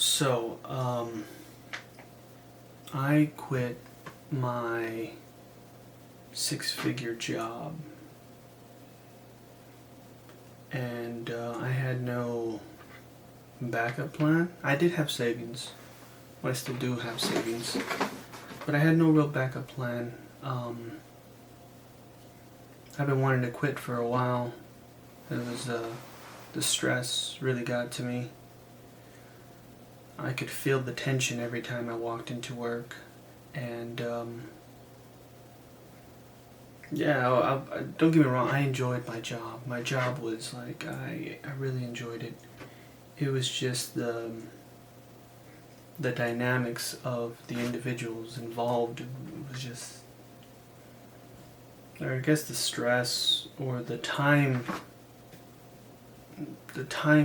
So, I quit my six-figure job, and I had no backup plan. I did have savings. Well, I still do have savings, but I had no real backup plan. I've been wanting to quit for a while. It was the stress really got to me. I could feel the tension every time I walked into work, and don't get me wrong, I enjoyed my job. My job was like, I really enjoyed it. It was just the dynamics of the individuals involved. It was just, or I guess the stress or the time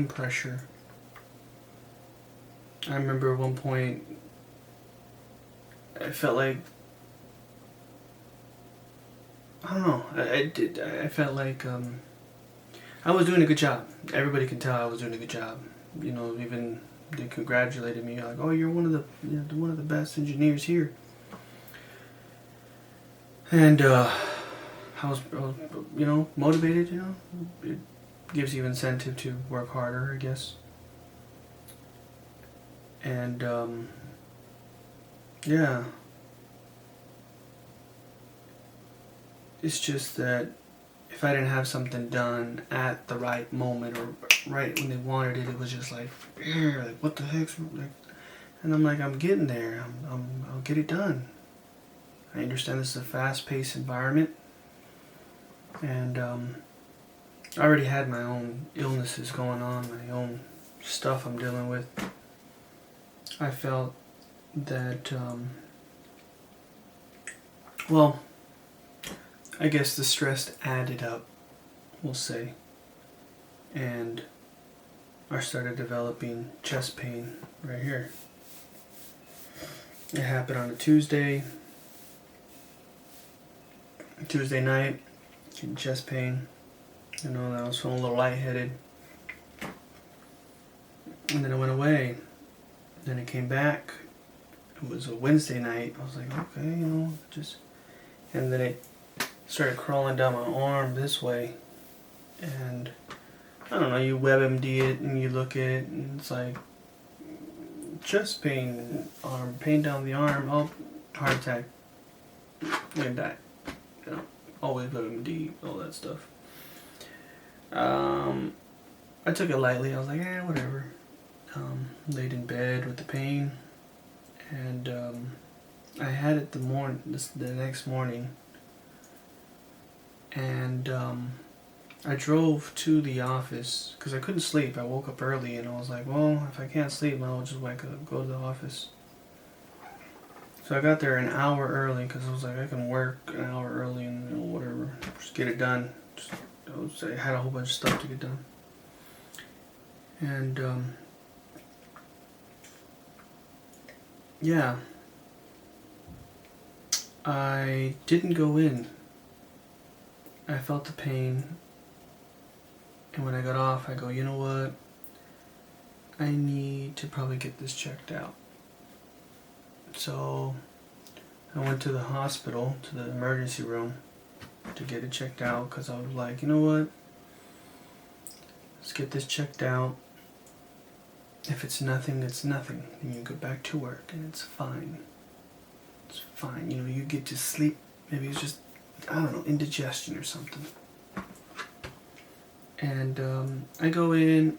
pressure. I remember at one point I felt like, I don't know, I felt like I was doing a good job. Everybody can tell I was doing a good job. You know, even they congratulated me, like, "Oh, you're one of the best engineers here." And I was, motivated. It gives you incentive to work harder, I guess. And yeah, it's just that if I didn't have something done at the right moment or right when they wanted it, it was just like, what the heck's like? And I'm like, I'm getting there. I'll get it done. I understand this is a fast-paced environment, and I already had my own illnesses going on, my own stuff I'm dealing with. I felt that, I guess the stress added up, we'll say, and I started developing chest pain right here. It happened on a Tuesday night, getting chest pain. I was feeling a little lightheaded, and then it went away. Then it came back. It was a Wednesday night. I was like, okay, and then it started crawling down my arm this way, and I don't know, you WebMD it and you look at it and it's like chest pain, arm pain down the arm, heart attack, you're gonna die. Always WebMD, all that stuff. I took it lightly. I was like, whatever. Laid in bed with the pain, and I had it the next morning, and I drove to the office because I couldn't sleep. I woke up early, and I was like, well, if I can't sleep, I'll just wake up, go to the office. So I got there an hour early because I was like, I can work an hour early and whatever, just get it done. I had a whole bunch of stuff to get done, and yeah, I didn't go in. I felt the pain, and when I got off, I go, you know what? I need to probably get this checked out. So I went to the hospital, to the emergency room, to get it checked out, because I was like, you know what? Let's get this checked out. If it's nothing, it's nothing. And you go back to work, and it's fine. It's fine. You get to sleep. Maybe it's just, I don't know, indigestion or something. And I go in,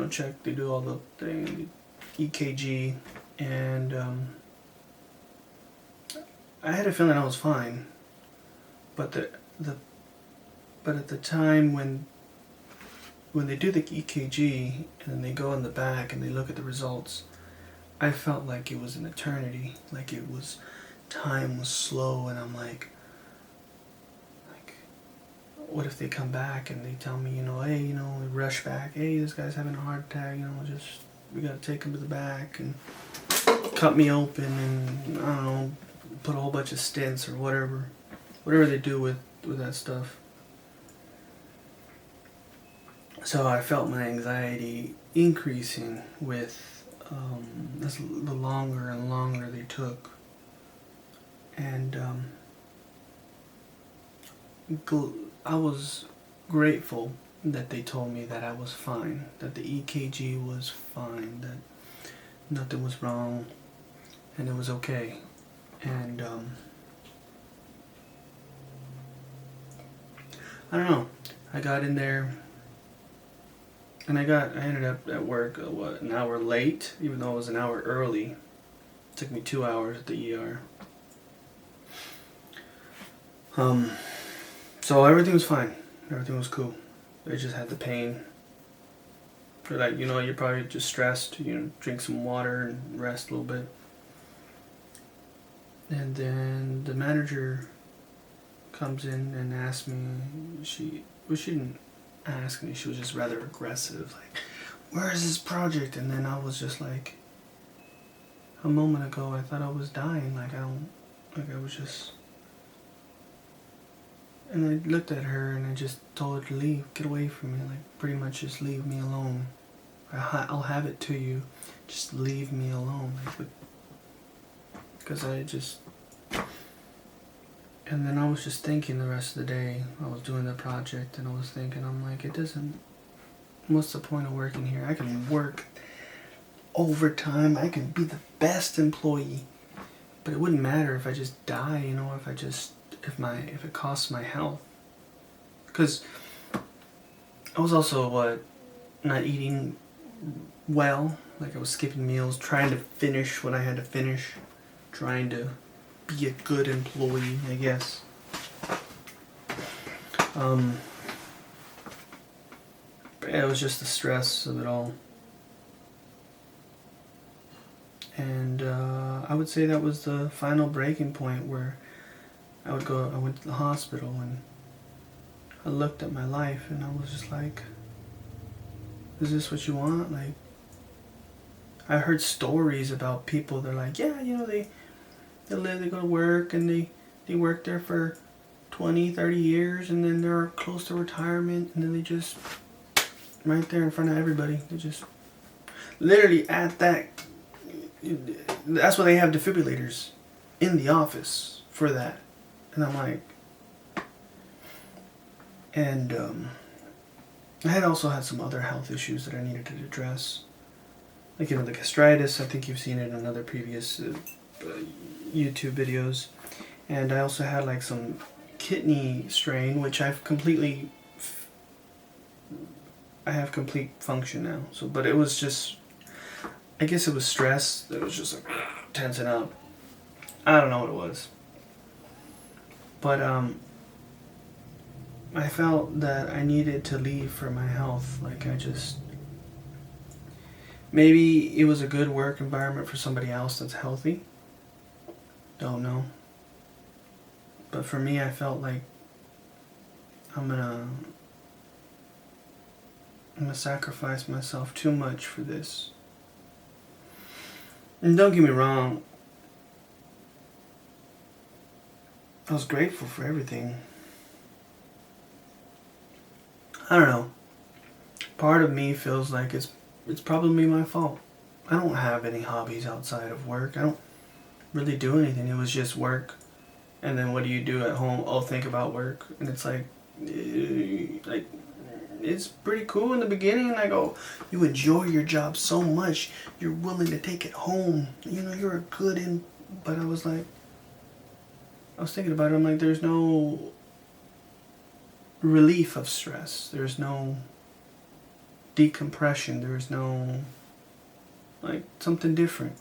check. They do all the thing, EKG, and I had a feeling I was fine. But at the time when they do the EKG and then they go in the back and they look at the results, I felt like it was an eternity, like time was slow, and I'm like, what if they come back and they tell me, hey, we rush back, hey, this guy's having a heart attack, we gotta take him to the back and cut me open and, I don't know, put a whole bunch of stents or whatever they do with that stuff. So I felt my anxiety increasing with as the longer and longer they took. And I was grateful that they told me that I was fine, that the EKG was fine, that nothing was wrong, and it was okay. And I don't know, I got in there, and I ended up at work, an hour late, even though it was an hour early. It took me 2 hours at the ER. So everything was fine. Everything was cool. I just had the pain. They're like, you're probably just stressed. Drink some water and rest a little bit. And then the manager comes in and asks me. She didn't ask me. She was just rather aggressive. Like, where is this project? And then I was just like, a moment ago I thought I was dying. I was just. And I looked at her and I just told her to leave, get away from me, like pretty much just leave me alone. I'll have it to you, just leave me alone. Because I just. And then I was just thinking the rest of the day, I was doing the project and I was thinking, I'm like, what's the point of working here? I can work overtime, I can be the best employee, but it wouldn't matter if I just die, if it costs my health. Because I was also not eating well, like I was skipping meals, trying to finish what I had to finish, trying to be a good employee, I guess. But yeah, it was just the stress of it all. And I would say that was the final breaking point where I went to the hospital and I looked at my life and I was just like, is this what you want? Like, I heard stories about people, they're like, yeah, they go to work and they work there for 20, 30 years and then they're close to retirement and then they just, right there in front of everybody, they just, literally at that's why they have defibrillators in the office for that. And I'm like, and I had also had some other health issues that I needed to address. Like, the gastritis, I think you've seen it in other previous YouTube videos. And I also had like some kidney strain, which I have complete function now. So, but it was just, I guess it was stress. It was just like tensing up. I don't know what it was. But I felt that I needed to leave for my health. Like, maybe it was a good work environment for somebody else that's healthy. Don't know. But for me, I felt like I'm gonna sacrifice myself too much for this. And don't get me wrong, I was grateful for everything. I don't know. Part of me feels like it's probably my fault. I don't have any hobbies outside of work. I don't really do anything. It was just work. And then what do you do at home? Oh, think about work. And it's like it's pretty cool in the beginning. And I go, you enjoy your job so much, you're willing to take it home. You're a good but I was thinking about it. I'm like, there's no relief of stress. There's no decompression. There's no, something different.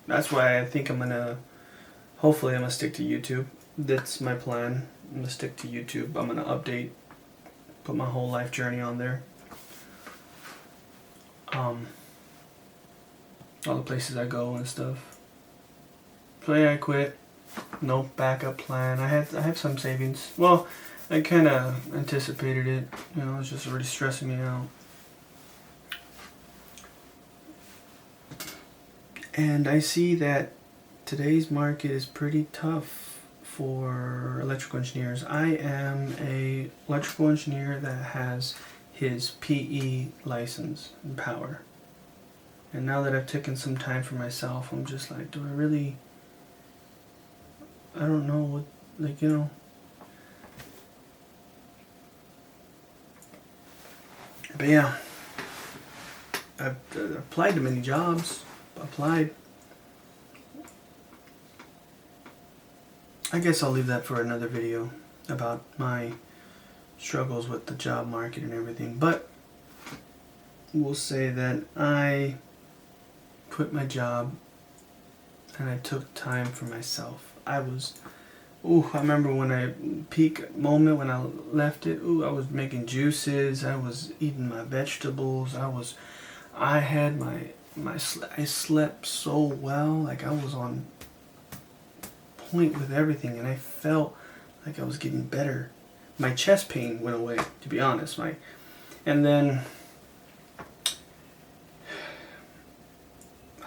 That's why I think hopefully I'm going to stick to YouTube. That's my plan. I'm going to stick to YouTube. I'm going to update, put my whole life journey on there. All the places I go and stuff. So yeah, I quit. No backup plan. I have some savings. Well, I kind of anticipated it. It was just already stressing me out. And I see that today's market is pretty tough for electrical engineers. I am a electrical engineer that has his PE license and power. And now that I've taken some time for myself, I'm just like, do I really, I don't know what, like, you know. But yeah, I've applied to many jobs, applied. I guess I'll leave that for another video about my struggles with the job market and everything. But we'll say that I quit my job and I took time for myself. I remember when I, peak moment when I left it, I was making juices, I was eating my vegetables, I had I slept so well, like I was on point with everything, and I felt like I was getting better. My chest pain went away, to be honest. And then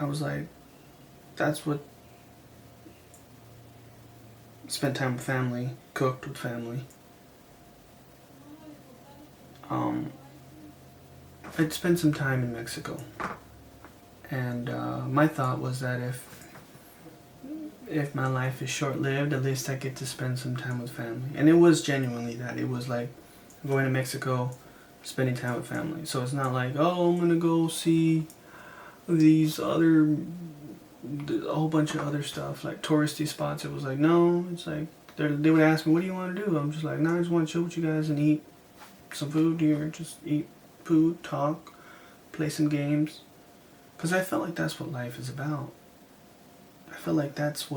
I was like, that's what, spent time with family, cooked with family. I'd spent some time in Mexico, and my thought was that if my life is short-lived, at least I get to spend some time with family. And it was genuinely that. It was like going to Mexico, spending time with family. So it's not like, oh, I'm gonna go see these other, a whole bunch of other stuff, like touristy spots. It was like, no, it's like, they would ask me, what do you want to do? I'm just like, no, I just want to chill with you guys and eat some food here. Just eat food, talk, play some games. Because I felt like that's what life is about. I feel like that's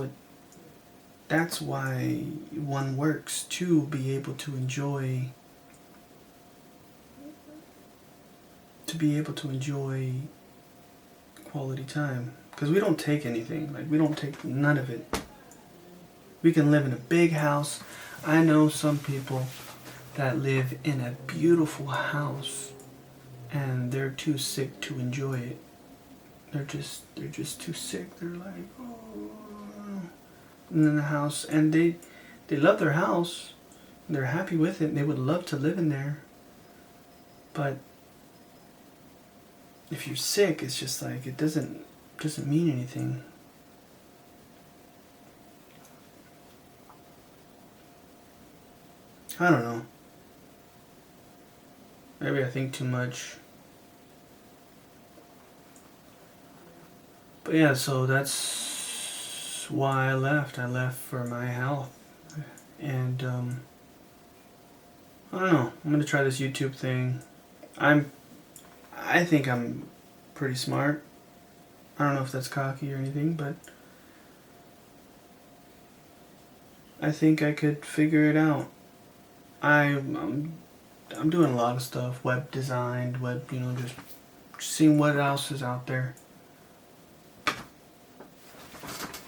why one works, to be able to enjoy quality time. Because we don't take anything, like we don't take none of it. We can live in a big house. I know some people that live in a beautiful house and they're too sick to enjoy it. They're just too sick. They're like, oh, and in the house, and they love their house. They're happy with it. They would love to live in there. But if you're sick, it's just like it doesn't mean anything. I don't know. Maybe I think too much. But yeah, so that's why I left. I left for my health. And I don't know. I'm gonna try this YouTube thing. I think I'm pretty smart. I don't know if that's cocky or anything, but I think I could figure it out. I'm doing a lot of stuff, web design, just seeing what else is out there.